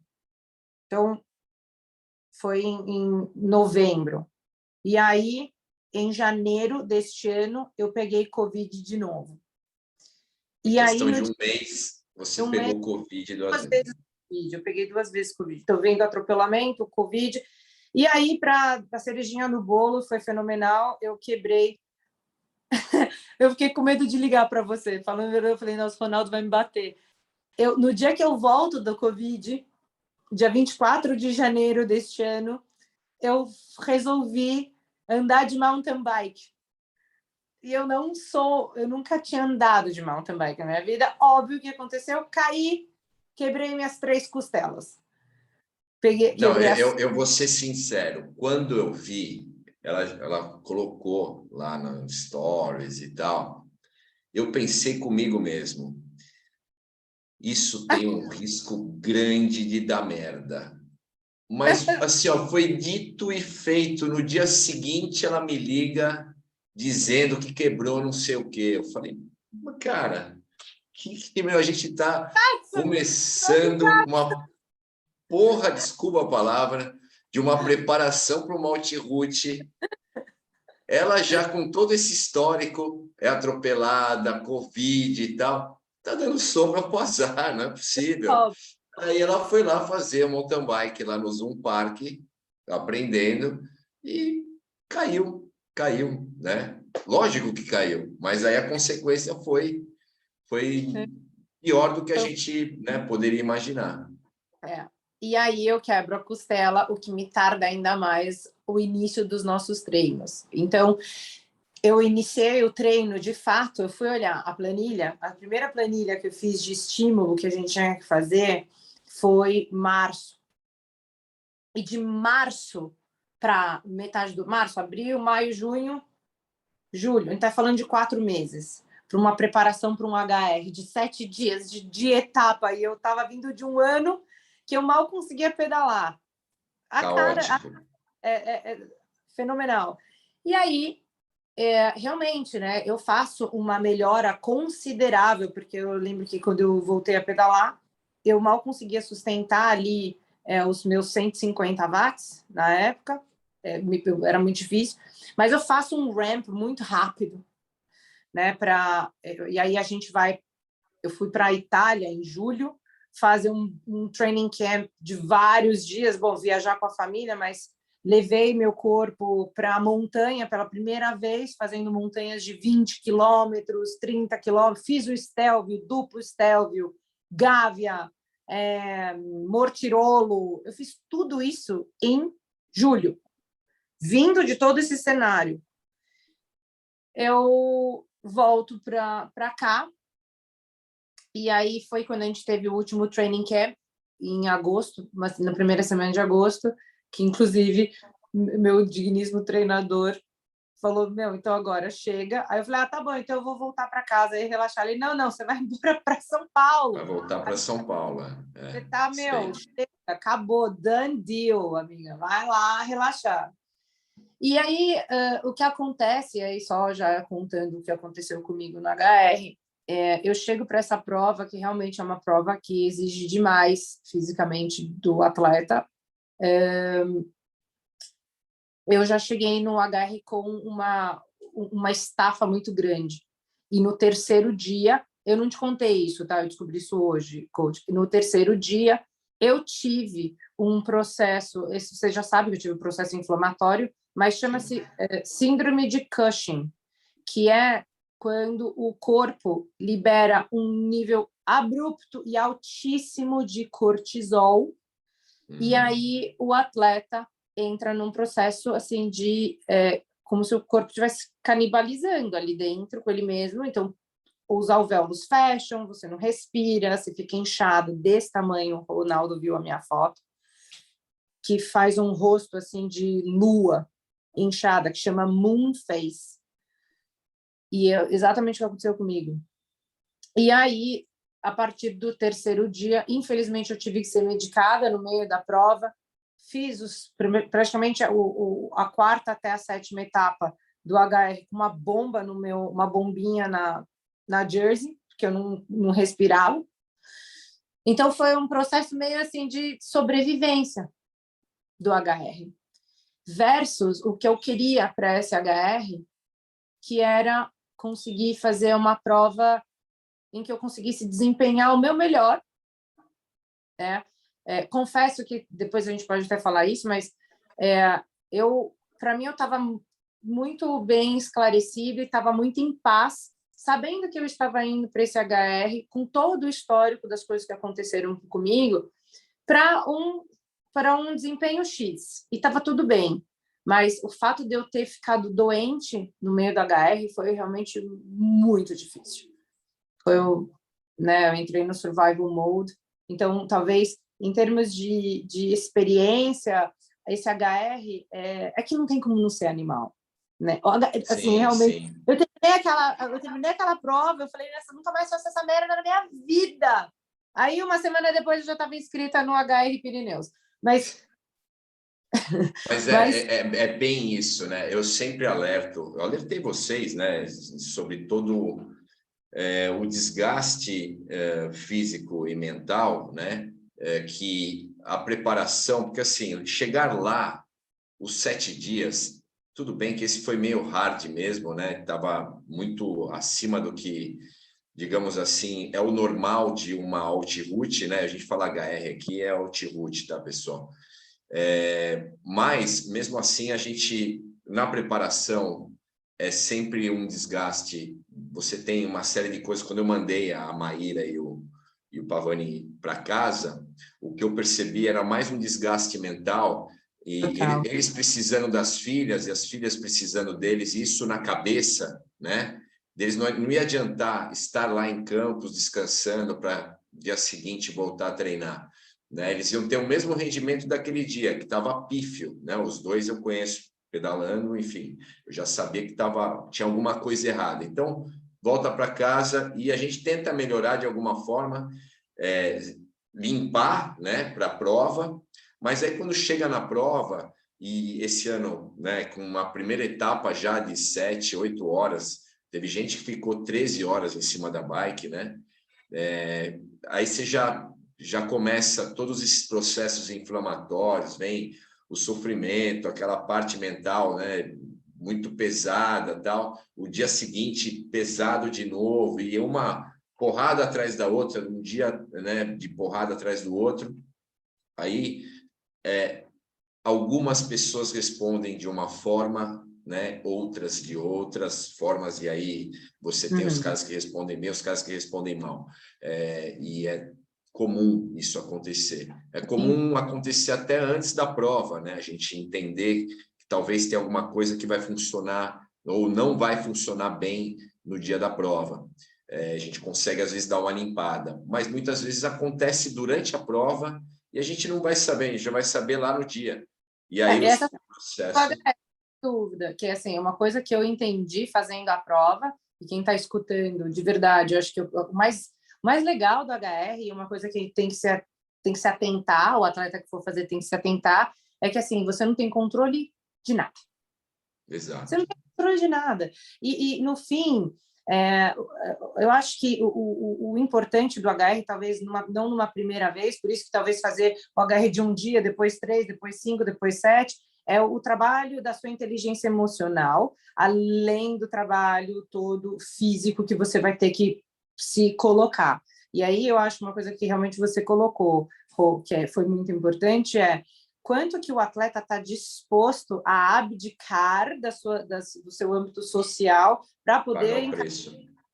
Então, foi em novembro. E aí, em janeiro deste ano, eu peguei Covid de novo. Em E aí, questão de um mês, você pegou Covid duas vezes. Eu peguei 2 vezes Covid. Estou vendo atropelamento, Covid. E aí, para a cerejinha no bolo, foi fenomenal. Eu quebrei. Eu fiquei com medo de ligar para você. Falando, eu falei, nossa, o Ronaldo vai me bater. No dia que eu volto do Covid, dia 24 de janeiro deste ano, eu resolvi andar de mountain bike. E eu nunca tinha andado de mountain bike na minha vida. Óbvio que aconteceu, caí, quebrei minhas 3 costelas. Não, Quebrei eu vou ser sincero. Quando eu vi, ela colocou lá no Stories e tal, eu pensei comigo mesmo, isso tem um risco grande de dar merda. Mas, assim, ó, foi dito e feito. No dia seguinte, ela me liga dizendo que quebrou não sei o quê. Eu falei, cara, meu, a gente está começando uma porra, desculpa a palavra, de uma preparação para uma Outroute. Ela já com todo esse histórico, é atropelada, Covid e tal, tá dando sombra pro azar, não é possível. Aí ela foi lá fazer mountain bike lá no Zoom Park, aprendendo, e caiu, né? Lógico que caiu, mas aí a consequência foi pior do que a gente, né, poderia imaginar. E aí eu quebro a costela, o que me tarda ainda mais o início dos nossos treinos. Então, eu iniciei o treino, de fato, eu fui olhar a planilha, a primeira planilha que eu fiz de estímulo que a gente tinha que fazer foi março. E de março para metade do março, abril, maio, junho, julho. A gente está falando de 4 meses para uma preparação para um HR de 7 dias de etapa. E eu estava vindo de um ano que eu mal conseguia pedalar. Caótico. É fenomenal. E aí, realmente, né, eu faço uma melhora considerável, porque eu lembro que quando eu voltei a pedalar, eu mal conseguia sustentar ali os meus 150 watts na época, era muito difícil, mas eu faço um ramp muito rápido, né, e aí eu fui para a Itália em julho, fazer um training camp de vários dias, bom, viajar com a família, mas levei meu corpo para a montanha pela primeira vez, fazendo montanhas de 20 quilômetros, 30 quilômetros, fiz o Stelvio, duplo Stelvio, Gávea, Mortirolo, eu fiz tudo isso em julho, vindo de todo esse cenário. Eu volto para cá, e aí foi quando a gente teve o último training camp, em agosto, mas na primeira semana de agosto, que inclusive meu digníssimo treinador falou, então agora chega. Aí eu falei, tá bom, então eu vou voltar para casa e relaxar. Ele, não, você vai embora para São Paulo. Vai voltar para São Paulo. Você tá, chega, acabou, done deal, amiga, vai lá relaxar. E aí, o que acontece, aí só já contando o que aconteceu comigo no HR, eu chego para essa prova, que realmente é uma prova que exige demais fisicamente do atleta. Eu já cheguei no HR com uma estafa muito grande. E no terceiro dia, eu não te contei isso, tá? Eu descobri isso hoje, coach. No terceiro dia, eu tive um processo, você já sabe que eu tive um processo inflamatório, mas chama-se síndrome de Cushing, que é quando o corpo libera um nível abrupto e altíssimo de cortisol, e aí o atleta entra num processo assim de como se o corpo estivesse canibalizando ali dentro com ele mesmo. Então, os alvéolos fecham, você não respira, você fica inchado desse tamanho. O Ronaldo viu a minha foto, que faz um rosto assim de lua inchada, que chama moon face. E é exatamente o que aconteceu comigo. E aí, a partir do terceiro dia, infelizmente, eu tive que ser medicada no meio da prova. Fiz praticamente a quarta até a sétima etapa do HR com uma bomba uma bombinha na jersey, porque eu não respirava. Então, foi um processo meio assim de sobrevivência do HR. Versus o que eu queria para esse HR, que era conseguir fazer uma prova em que eu conseguisse desempenhar o meu melhor, né? Confesso que depois a gente pode até falar isso, mas para mim eu estava muito bem esclarecida e estava muito em paz, sabendo que eu estava indo para esse HR com todo o histórico das coisas que aconteceram comigo para um desempenho X, e estava tudo bem. Mas o fato de eu ter ficado doente no meio do HR foi realmente muito difícil. Eu entrei no survival mode. Então, talvez, em termos de experiência, esse HR é que não tem como não ser animal. Né? Assim, Sim, realmente, sim. eu terminei aquela prova, eu falei, nossa, nunca mais faço essa merda na minha vida. Aí, uma semana depois, eu já estava inscrita no HR Pirineus. Mas é bem isso, né? Eu sempre eu alertei vocês, né, sobre todo o desgaste físico e mental, né? Que a preparação, porque assim, chegar lá, os 7 dias, tudo bem que esse foi meio hard mesmo, né? Tava muito acima do que, digamos assim, é o normal de uma alt-route, né? A gente fala HR aqui, é alt-route, tá, pessoal? Mas, mesmo assim, a gente, na preparação, é sempre um desgaste. Você tem uma série de coisas. Quando eu mandei a Maíra e o Pavani para casa, o que eu percebi era mais um desgaste mental, e eles precisando das filhas e as filhas precisando deles, isso na cabeça, né? Deles não ia adiantar estar lá em Campos descansando para dia seguinte voltar a treinar. Né? Eles iam ter o mesmo rendimento daquele dia, que estava pífio, né? Os dois eu conheço pedalando, enfim, eu já sabia que tinha alguma coisa errada. Então, volta para casa e a gente tenta melhorar de alguma forma, limpar, né, para a prova, mas aí quando chega na prova, e esse ano, né, com uma primeira etapa já de 7, 8 horas, teve gente que ficou 13 horas em cima da bike, né? Aí você já começa todos esses processos inflamatórios, vem o sofrimento, aquela parte mental, né, muito pesada, tal. O dia seguinte pesado de novo e uma porrada atrás da outra, um dia, né, de porrada atrás do outro. Aí algumas pessoas respondem de uma forma, né, outras de outras formas, e aí você tem os caras que respondem bem, os caras que respondem mal. E é comum isso acontecer. É comum acontecer até antes da prova, né? A gente entender que talvez tenha alguma coisa que vai funcionar ou não vai funcionar bem no dia da prova. A gente consegue, às vezes, dar uma limpada, mas muitas vezes acontece durante a prova e a gente não vai saber, a gente já vai saber lá no dia. E aí essa processo... dúvida, que assim, é uma coisa que eu entendi fazendo a prova, e quem está escutando, de verdade, eu acho que o mais legal do HR, e uma coisa que tem que se atentar, o atleta que for fazer tem que se atentar, é que assim, você não tem controle de nada. Exato. Você não tem controle de nada. E no fim, eu acho que o importante do HR, talvez não numa primeira vez, por isso que talvez fazer o HR de um dia, depois 3, depois 5, depois 7, é o trabalho da sua inteligência emocional, além do trabalho todo físico que você vai ter que se colocar. E aí eu acho uma coisa que realmente você colocou, Rô, foi muito importante, quanto que o atleta está disposto a abdicar do seu âmbito social para poder encarar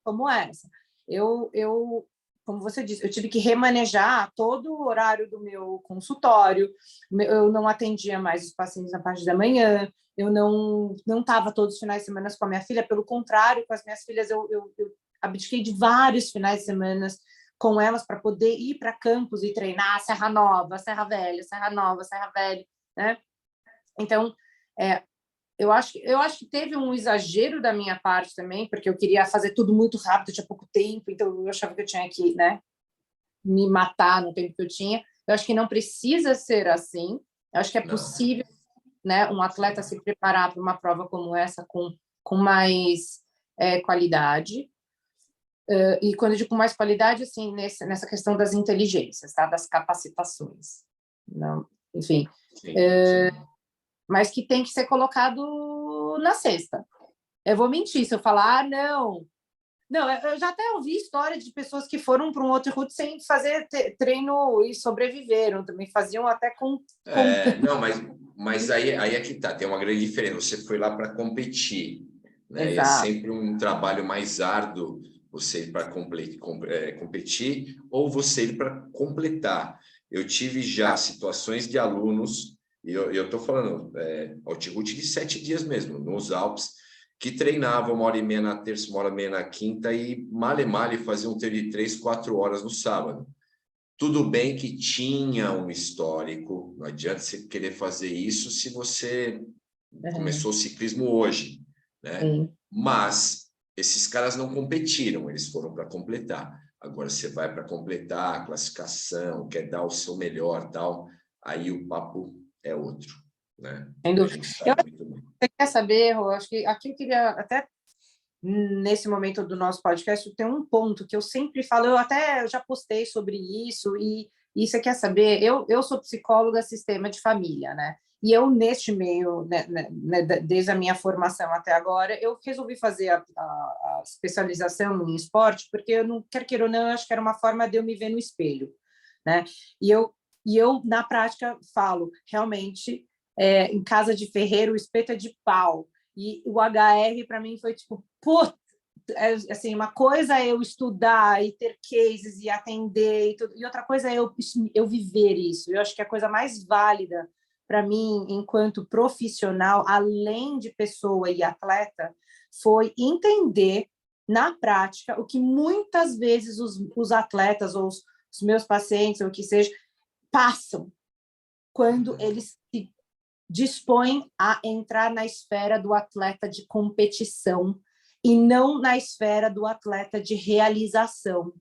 como essa. Como você disse, eu tive que remanejar todo o horário do meu consultório, eu não atendia mais os pacientes na parte da manhã, eu não estava todos os finais de semana com a minha filha, pelo contrário, com as minhas filhas eu abdiquei de vários finais de semana com elas para poder ir para campos e treinar Serra Nova, Serra Velha, Serra Nova, Serra Velha, né? Então, eu acho que teve um exagero da minha parte também, porque eu queria fazer tudo muito rápido, tinha pouco tempo, então eu achava que eu tinha que, né, me matar no tempo que eu tinha. Eu acho que não precisa ser assim. Eu acho que é possível, né, um atleta se preparar para uma prova como essa com mais qualidade. E quando eu digo com mais qualidade, assim, nessa questão das inteligências, tá? Das capacitações. Não, enfim. Sim. Mas que tem que ser colocado na cesta. Eu vou mentir se eu falar, não, eu já até ouvi história de pessoas que foram para um outro route sem fazer treino e sobreviveram, também faziam até com... Não, mas aí é que tá, tem uma grande diferença, você foi lá para competir, né? É sempre um trabalho mais árduo você ir para competir ou você ir para completar. Eu tive já situações de alunos, e eu estou falando, Altiroute de 7 dias mesmo, nos Alpes, que treinavam 1h30 na terça, 1h30 na quinta e male faziam um treino de 3, 4 horas no sábado. Tudo bem que tinha um histórico, não adianta você querer fazer isso se você começou o ciclismo hoje, né? Mas esses caras não competiram, eles foram para completar. Agora você vai para completar a classificação, quer dar o seu melhor, tal, aí o papo é outro, né? Você quer saber, Rô? Acho que aqui eu queria até nesse momento do nosso podcast tem um ponto que eu sempre falo, eu já postei sobre isso e você quer saber? Eu sou psicóloga sistema de família, né? E eu, neste meio, né, desde a minha formação até agora, eu resolvi fazer a especialização em esporte, porque eu não quero queira ou não, eu acho que era uma forma de eu me ver no espelho, né? E eu na prática, falo, realmente, em casa de ferreiro, o espeto é de pau. E o HR, para mim, foi tipo, assim, uma coisa é eu estudar e ter cases e atender, e tudo, e outra coisa é eu viver isso. Eu acho que a coisa mais válida para mim, enquanto profissional, além de pessoa e atleta, foi entender na prática o que muitas vezes os atletas ou os meus pacientes, ou o que seja, passam quando eles se dispõem a entrar na esfera do atleta de competição e não na esfera do atleta de realização.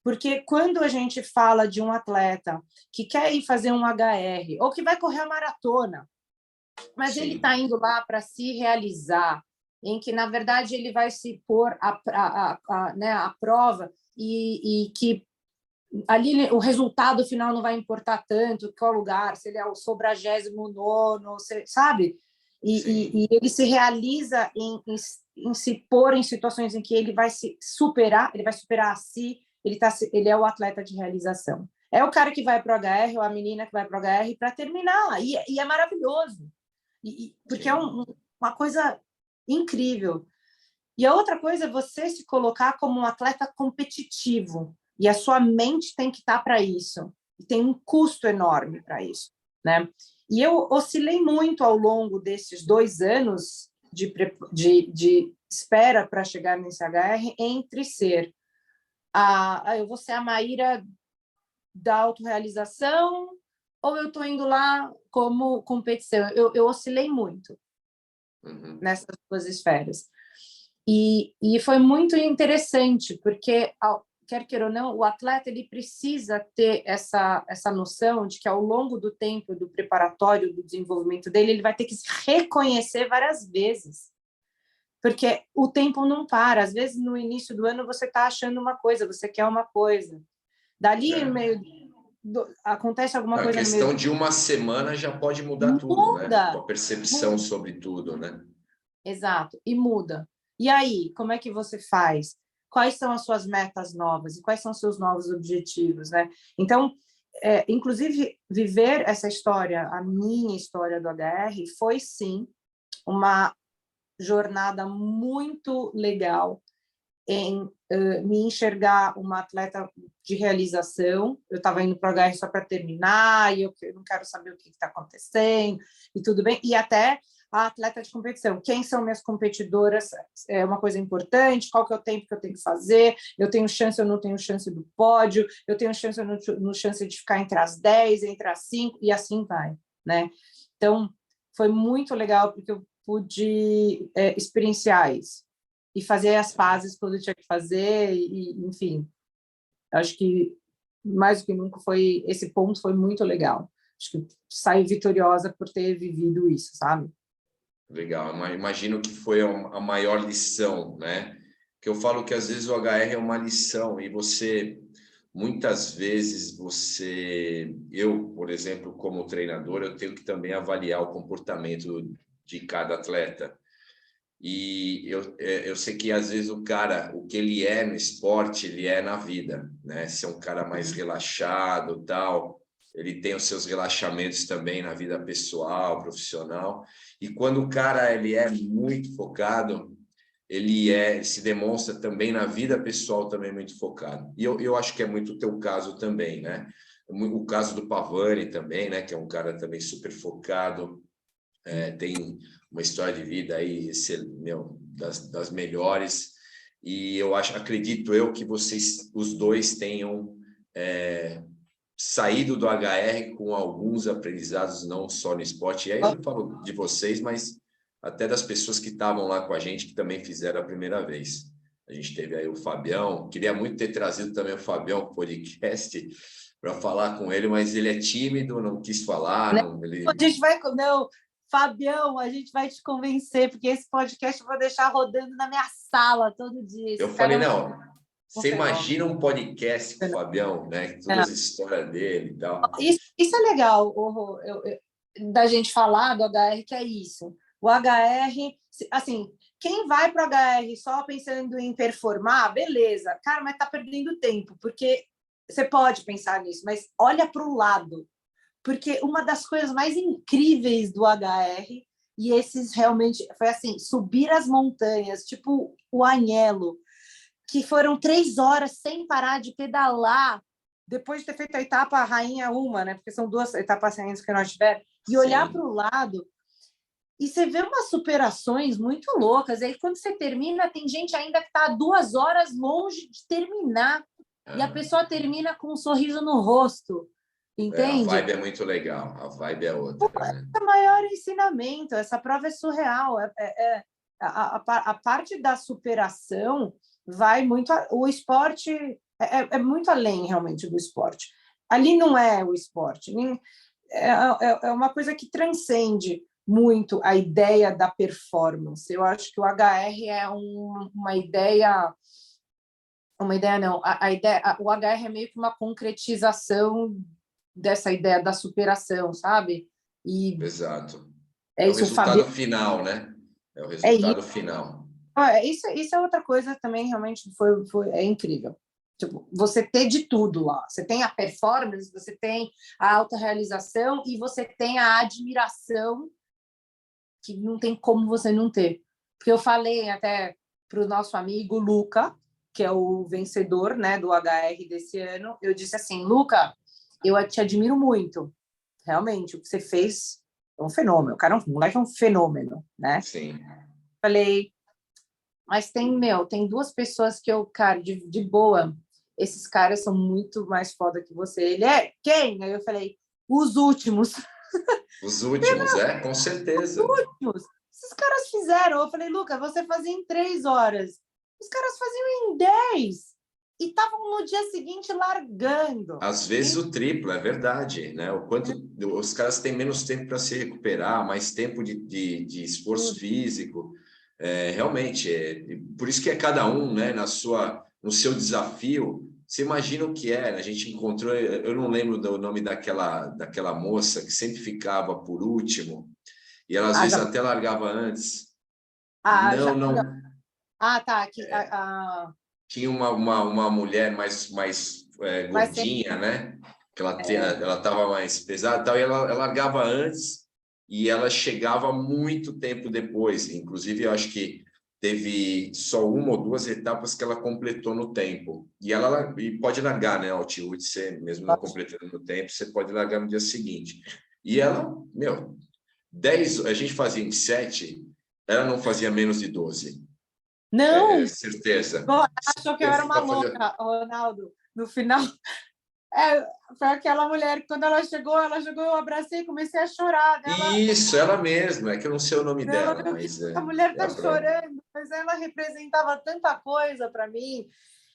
Porque quando a gente fala de um atleta que quer ir fazer um HR ou que vai correr a maratona, mas ele está indo lá para se realizar, em que, na verdade, ele vai se pôr à prova e que ali o resultado final não vai importar tanto, qual lugar, se ele é o 119º, sabe? E ele se realiza em se pôr em situações em que ele vai se superar, ele vai superar a si, ele é o atleta de realização. É o cara que vai para o HR, ou a menina que vai para o HR para terminar, e é maravilhoso, porque é uma coisa incrível. E a outra coisa é você se colocar como um atleta competitivo, e a sua mente tem que estar para isso. E tem um custo enorme para isso, né? E eu oscilei muito ao longo desses 2 anos de espera para chegar nesse HR entre ser eu vou ser a Maíra da autorrealização ou eu estou indo lá como competição. Eu oscilei muito nessas 2 esferas. E foi muito interessante, porque quer queira ou não, o atleta ele precisa ter essa noção de que ao longo do tempo do preparatório, do desenvolvimento dele, ele vai ter que se reconhecer várias vezes, porque o tempo não para. Às vezes, no início do ano, você está achando uma coisa, você quer uma coisa. Dali, no meio acontece alguma coisa... A questão de uma semana já pode mudar tudo, né? A percepção sobre tudo, né? Exato, e muda. E aí, como é que você faz? quais são as suas metas novas e quais são os seus novos objetivos, né? Então, inclusive, viver essa história, a minha história do HR, foi, sim, uma jornada muito legal em me enxergar uma atleta de realização. Eu estava indo para o HR só para terminar, e eu não quero saber o que está acontecendo, e tudo bem. E até a atleta de competição. Quem são minhas competidoras? É uma coisa importante. Qual que é o tempo que eu tenho que fazer? Eu tenho chance ou não tenho chance do pódio? Eu tenho chance ou não tenho chance de ficar entre as 10, entre as 5, e assim vai, né? Então, foi muito legal, porque eu pude experienciar isso e fazer as fases quando eu tinha que fazer, e enfim, acho que mais do que nunca esse ponto foi muito legal. Acho que saí vitoriosa por ter vivido isso, sabe? Legal, imagino que foi a maior lição, né? Que eu falo que às vezes o HR é uma lição, e muitas vezes eu, por exemplo, como treinador, eu tenho que também avaliar o comportamento de cada atleta. E eu sei que às vezes o cara, o que ele é no esporte, ele é na vida, né? Se é um cara mais relaxado, tal, ele tem os seus relaxamentos também na vida pessoal, profissional. E quando o cara ele é muito focado, ele se demonstra também na vida pessoal também muito focado. E eu acho que é muito o teu caso também, né? O caso do Pavani também, né? Que é um cara também super focado, tem uma história de vida aí, das melhores. E acredito eu que vocês, os dois, tenham saído do HR com alguns aprendizados, não só no esporte. E aí eu não falo de vocês, mas até das pessoas que estavam lá com a gente, que também fizeram a primeira vez. A gente teve aí o Fabião, queria muito ter trazido também o Fabião para o podcast para falar com ele, mas ele é tímido, não quis falar. Não, a gente vai... Não, Fabião, a gente vai te convencer, porque esse podcast eu vou deixar rodando na minha sala todo dia. Eu falei, não, você imagina um podcast com o Fabião, né? Todas as histórias dele e tal. Isso é legal, da gente falar do HR, que é isso. O HR, assim, quem vai para o HR só pensando em performar, beleza, cara, mas está perdendo tempo, porque você pode pensar nisso, mas olha para o lado, porque uma das coisas mais incríveis do HR, e esses realmente, foi assim, subir as montanhas, tipo o Agnello, que foram 3 horas sem parar de pedalar, depois de ter feito a etapa rainha uma, né? Porque são 2 etapas rainhas que nós tivemos, e olhar para o lado, e você vê umas superações muito loucas. Aí, quando você termina, tem gente ainda que está 2 horas longe de terminar, e a pessoa termina com um sorriso no rosto, entende? A vibe é muito legal, a vibe é outra. Né? É o maior ensinamento, essa prova é surreal. A parte da superação vai muito... O esporte é muito além, realmente, do esporte. Ali não é o esporte. É uma coisa que transcende muito a ideia da performance. Eu acho que o HR é uma ideia... Uma ideia não. O HR é meio que uma concretização dessa ideia da superação, sabe? Exato. É o isso, resultado final, né? É o resultado final. Isso é outra coisa também, realmente é incrível. Tipo, você ter de tudo lá. Você tem a performance, você tem a autorrealização e você tem a admiração, que não tem como você não ter. Porque eu falei até para o nosso amigo Luca, que é o vencedor, né, do HR desse ano, eu disse assim, Luca, eu te admiro muito. Realmente, o que você fez é um fenômeno. O cara, o moleque é um fenômeno, né? Sim. Falei, mas tem 2 pessoas que eu, cara, de boa, esses caras são muito mais foda que você. Ele é quem? Aí eu falei, os últimos. Os últimos, com certeza. Os últimos. Esses caras fizeram. Eu falei, Luca, você fazia em 3 horas. Os caras faziam em 10. E estavam no dia seguinte largando. Às vezes o triplo, é verdade, né? O quanto os caras têm menos tempo para se recuperar, mais tempo de esforço físico. Realmente, por isso que é cada um, né, no seu desafio. Você imagina o que é, né? A gente encontrou, eu não lembro do nome daquela moça que sempre ficava por último, e ela às vezes até largava antes. Não. Tá. tinha uma mulher mais Mas sempre gordinha, né? Que ela estava mais pesada e tal, e ela largava antes e ela chegava muito tempo depois. Inclusive, eu acho que teve só uma ou duas etapas que ela completou no tempo. E pode largar, né? Altitude, você mesmo não completando no tempo, você pode largar no dia seguinte. E ela, meu, 10, a gente fazia em 7, ela não fazia menos de 12. não, Certeza. bom, achou que eu era uma louca, Ronaldo. No final, é, foi aquela mulher que quando ela chegou, eu abracei e comecei a chorar. Isso, ela mesma, é que eu não sei o nome Ela, dela, meu Deus, mas a mulher é tá a própria. chorando, mas ela representava tanta coisa para mim.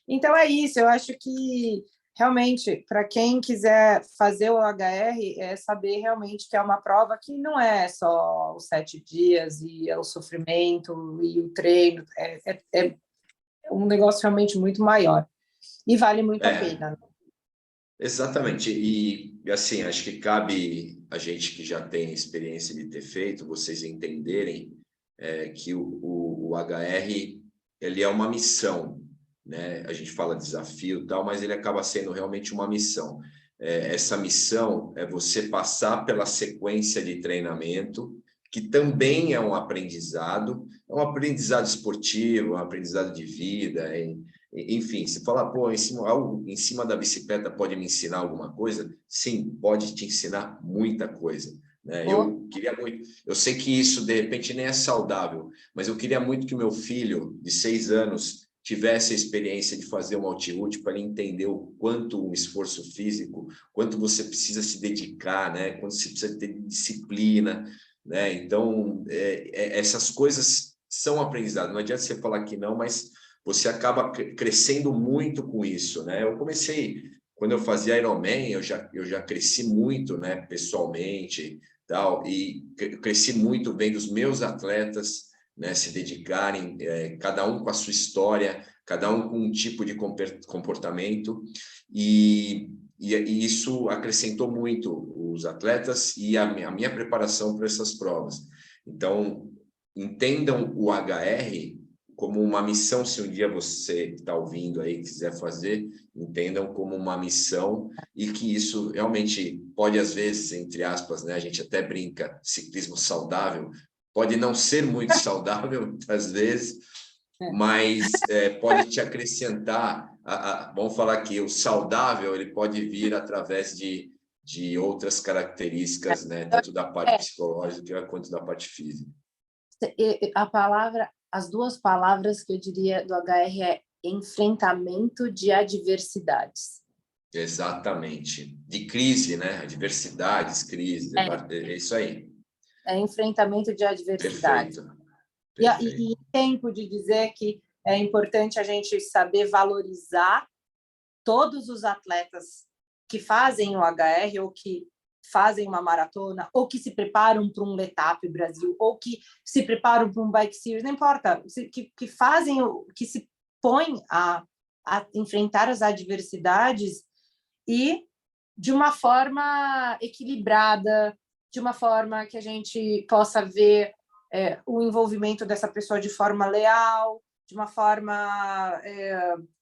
Então é isso, eu acho que realmente, para quem quiser fazer o HR, é saber realmente que é uma prova que não é só os 7 dias e é o sofrimento e o treino, é um negócio realmente muito maior e vale muito a É, pena. exatamente. E assim, acho que cabe a gente que já tem experiência de ter feito, vocês entenderem que o HR ele é uma missão, né? A gente fala desafio e tal, mas ele acaba sendo realmente uma missão. Essa missão é você passar pela sequência de treinamento, que também é um aprendizado esportivo, um aprendizado de vida, enfim, se falar, pô, algo em cima da bicicleta pode me ensinar alguma coisa? Sim, pode te ensinar muita coisa. Né? Oh, Eu queria muito, eu sei que isso de repente nem é saudável, mas eu queria muito que o meu filho de 6 anos tivesse a experiência de fazer uma altitude para ele entender o quanto um esforço físico, quanto você precisa se dedicar, né? Quanto você precisa ter disciplina, né? Então, essas coisas são aprendizadas. Não adianta você falar que não, mas você acaba crescendo muito com isso, né? Eu comecei, quando eu fazia Ironman, eu já cresci muito, né, pessoalmente, tal, e cresci muito vendo os meus atletas, né, se dedicarem, cada um com a sua história, cada um com um tipo de comportamento, e isso acrescentou muito os atletas e a minha preparação para essas provas. Então, entendam o HR como uma missão, se um dia você está ouvindo aí quiser fazer, entendam como uma missão e que isso realmente pode, às vezes, entre aspas, né, a gente até brinca, ciclismo saudável, pode não ser muito saudável, às vezes, mas pode te acrescentar, vamos falar que o saudável ele pode vir através de outras características, né, tanto da parte psicológica quanto da parte física. a palavra, as duas palavras que eu diria do HR é enfrentamento de adversidades. Exatamente. De crise, né? Adversidades, crise, é isso aí. É enfrentamento de adversidades. Perfeito. E tempo de dizer que é importante a gente saber valorizar todos os atletas que fazem o HR ou que fazem uma maratona ou que se preparam para um Letap Brasil ou que se preparam para um Bike Series, não importa, que fazem, que se põem a enfrentar as adversidades e de uma forma equilibrada, de uma forma que a gente possa ver o envolvimento dessa pessoa de forma leal, de uma forma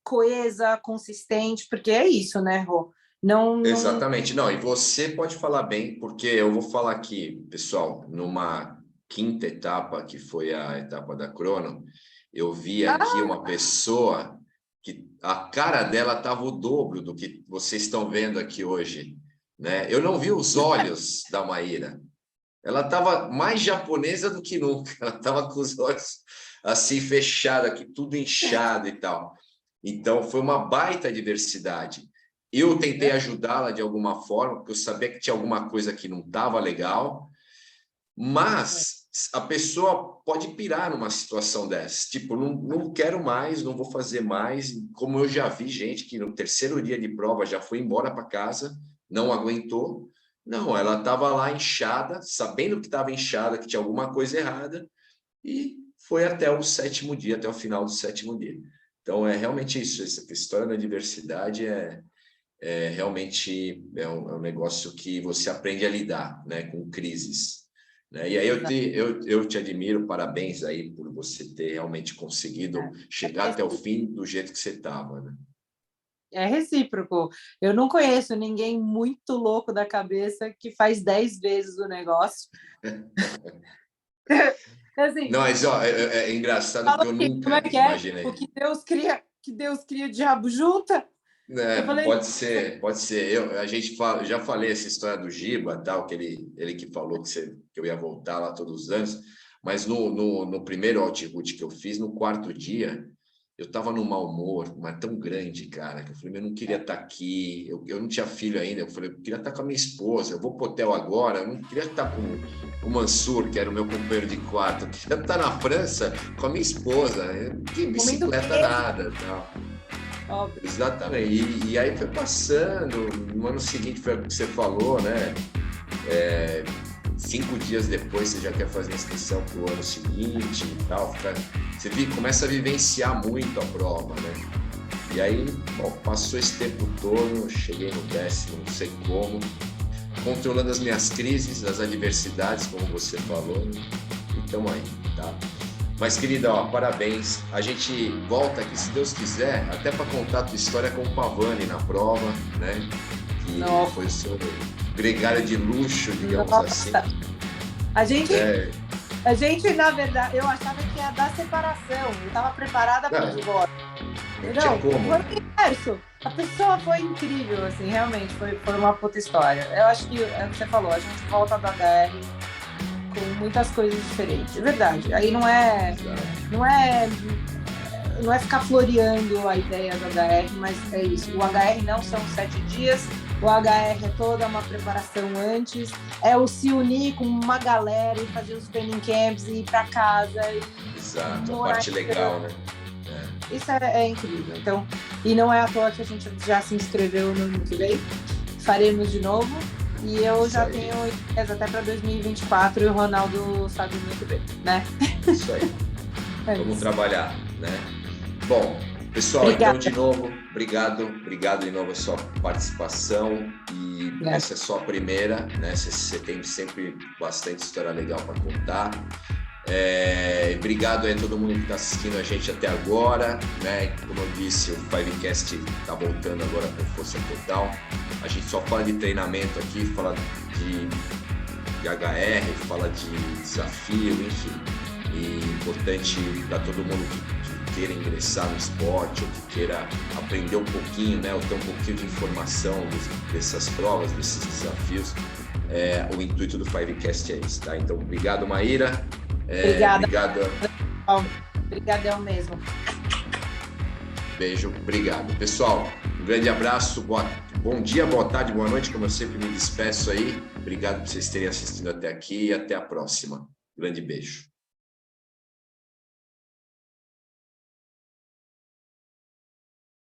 coesa, consistente, porque é isso, né, Rô? Não... Exatamente. Não, e você pode falar bem, porque eu vou falar aqui, pessoal, numa quinta etapa, que foi a etapa da crono, eu vi aqui uma pessoa que a cara dela estava o dobro do que vocês estão vendo aqui hoje, né? Eu não vi os olhos da Maíra. Ela estava mais japonesa do que nunca. Ela estava com os olhos assim fechados, aqui tudo inchado e tal. Então, foi uma baita diversidade. Eu tentei ajudá-la de alguma forma, porque eu sabia que tinha alguma coisa que não estava legal, mas a pessoa pode pirar numa situação dessa. Tipo, não quero mais, não vou fazer mais. Como eu já vi gente que no terceiro dia de prova já foi embora para casa, não aguentou. Não, ela estava lá inchada, sabendo que estava inchada, que tinha alguma coisa errada, e foi até o sétimo dia, até o final do sétimo dia. Então, é realmente isso. Essa história da diversidade realmente é um negócio que você aprende a lidar, né, com crises. né? E aí eu te admiro, parabéns aí por você ter realmente conseguido chegar até o fim do jeito que você estava, né? É recíproco. Eu não conheço ninguém muito louco da cabeça que faz 10 vezes o negócio. Assim, Não, mas ó, é engraçado porque eu como é nunca que é? imaginei. O que Deus cria, o diabo junta. Eu falei, Pode ser, pode ser. Eu já falei essa história do Giba, tal, que ele que falou que eu ia voltar lá todos os anos, mas no primeiro Outreach que eu fiz, no quarto dia, eu estava num mau humor, mas tão grande, cara, que eu falei, eu não queria estar aqui, eu não tinha filho ainda, eu falei, eu queria estar com a minha esposa, eu vou pro hotel agora, eu não queria estar com o Mansur, que era o meu companheiro de quarto, eu queria estar na França com a minha esposa, que bicicleta nada, tal. óbvio. Exatamente. E aí foi passando. No ano seguinte foi o que você falou, né? 5 dias depois você já quer fazer a inscrição para o ano seguinte e tal. Você começa a vivenciar muito a prova, né? E aí, bom, passou esse tempo todo, cheguei no 10º, não sei como, controlando as minhas crises, as adversidades, como você falou, e estamos aí, tá? Mas, querida, ó, parabéns. A gente volta aqui, se Deus quiser, até para contar a tua história com o Pavani na prova, né? Que foi o seu gregário de luxo, digamos assim. A gente, na verdade, eu achava que ia dar separação. Eu estava preparada para o divórcio. Não, foi o inverso. A pessoa foi incrível, assim, realmente. Foi uma puta história. Eu acho que é o que você falou, a gente volta do HR com muitas coisas diferentes. É verdade. Aí não é ficar floreando a ideia do HR, mas é isso. O HR não são 7 dias, o HR é toda uma preparação antes, é o se unir com uma galera e fazer os training camps e ir para casa. Exato, a parte legal, né? Isso é incrível. Então, e não é à toa que a gente já se inscreveu no ano que vem. Faremos de novo. E eu já tenho ideias até para 2024 e o Ronaldo sabe muito bem, né? Isso aí. Vamos trabalhar, né? Bom, pessoal, Obrigada. Então, de novo, obrigado de novo a sua participação. E essa é só a primeira, né? Você tem sempre bastante história legal para contar. Obrigado a todo mundo que está assistindo a gente até agora, né? Como eu disse, o Fivecast está voltando agora com força total. A gente só fala de treinamento aqui, fala de HR, fala de desafio, enfim. E importante para todo mundo que queira ingressar no esporte ou que queira aprender um pouquinho, né? Ou ter um pouquinho de informação dessas provas, desses desafios. O intuito do Fivecast é esse, tá? Então, obrigado, Maíra. Obrigada. Obrigadão mesmo. Beijo, obrigado. Pessoal, um grande abraço, bom dia, boa tarde, boa noite, como eu sempre me despeço aí. Obrigado por vocês terem assistido até aqui e até a próxima. Grande beijo.